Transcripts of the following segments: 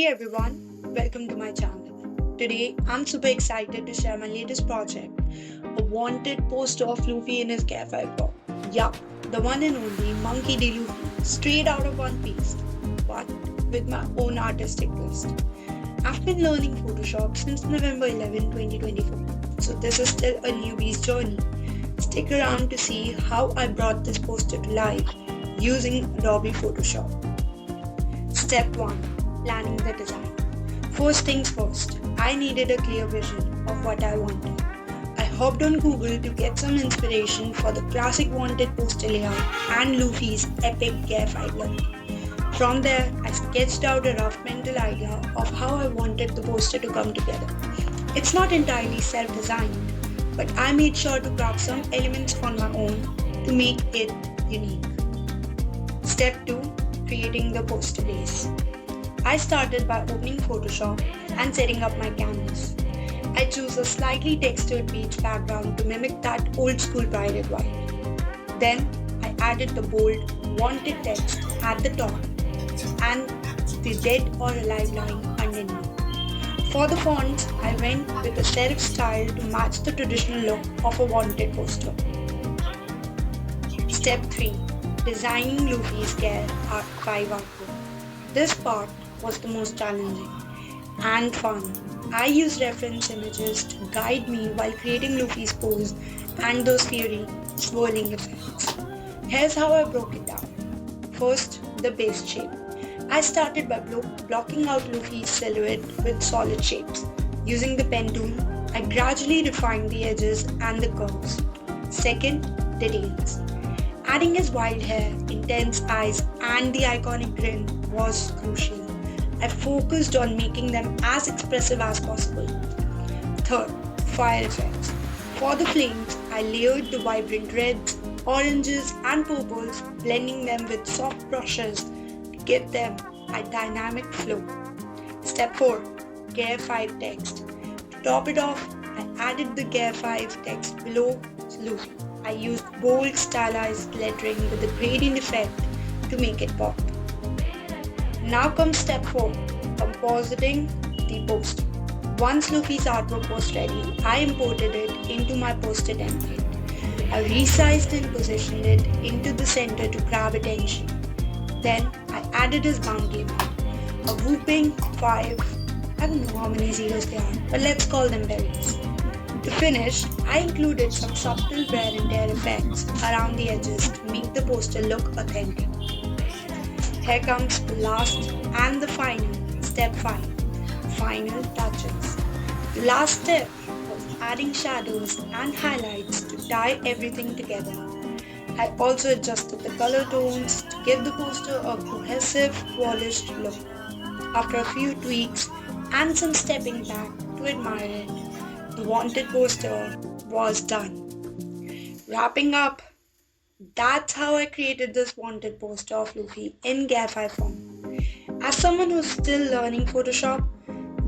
Hey everyone, welcome to my channel. Today I'm super excited to share my latest project, a wanted poster of Luffy in his cafe form. Yup, the one and only Monkey D. Luffy, straight out of One Piece, but with my own artistic twist. I've been learning Photoshop since November 11, 2024, so this is still a newbie's journey. Stick around to see how I brought this poster to life using Adobe Photoshop. Step 1. Planning the design. First things first, I needed a clear vision of what I wanted. I hopped on Google to get some inspiration for the classic wanted poster layout and Luffy's epic gear fight look. From there, I sketched out a rough mental idea of how I wanted the poster to come together. It's not entirely self-designed, but I made sure to craft some elements on my own to make it unique. Step 2. Creating the poster base. I started by opening Photoshop and setting up my canvas. I chose a slightly textured beige background to mimic that old school private white. Then I added the bold wanted text at the top and the dead or alive line underneath. For the fonts, I went with a serif style to match the traditional look of a wanted poster. Step 3. Designing Luffy's gear Art 5 artwork. This part was the most challenging and fun. I used reference images to guide me while creating Luffy's pose and those fiery, swirling effects. Here's how I broke it down. First, the base shape. I started by blocking out Luffy's silhouette with solid shapes. Using the pen tool, I gradually refined the edges and the curves. Second, details. Adding his wild hair, intense eyes, and the iconic grin was crucial. I focused on making them as expressive as possible. Third, fire effects. For the flames, I layered the vibrant reds, oranges, and purples, blending them with soft brushes to give them a dynamic flow. Step 4. Gear 5 text. To top it off, I added the Gear 5 text below Luffy. I used bold stylized lettering with a gradient effect to make it pop. Now comes step 4, compositing the poster. Once Luffy's artwork was ready, I imported it into my poster template. I resized and positioned it into the center to grab attention. Then I added his bounty amount, a whopping 5. I don't know how many zeros they are, but let's call them berries. To finish, I included some subtle wear and tear effects around the edges to make the poster look authentic. Here comes the last and the final, step 5, final touches. The last step was adding shadows and highlights to tie everything together. I also adjusted the color tones to give the poster a cohesive, polished look. After a few tweaks and some stepping back to admire it, the wanted poster was done. Wrapping up, that's how I created this wanted poster of Luffy in GIF form. As someone who's still learning Photoshop,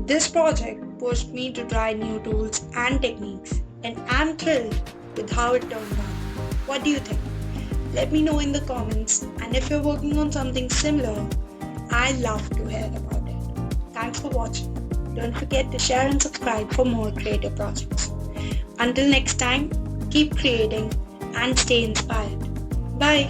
this project pushed me to try new tools and techniques, and I'm thrilled with how it turned out. What do you think? Let me know in the comments, and if you're working on something similar, I'd love to hear about it. Thanks for watching. Don't forget to share and subscribe for more creative projects. Until next time, keep creating and stay inspired. Bye.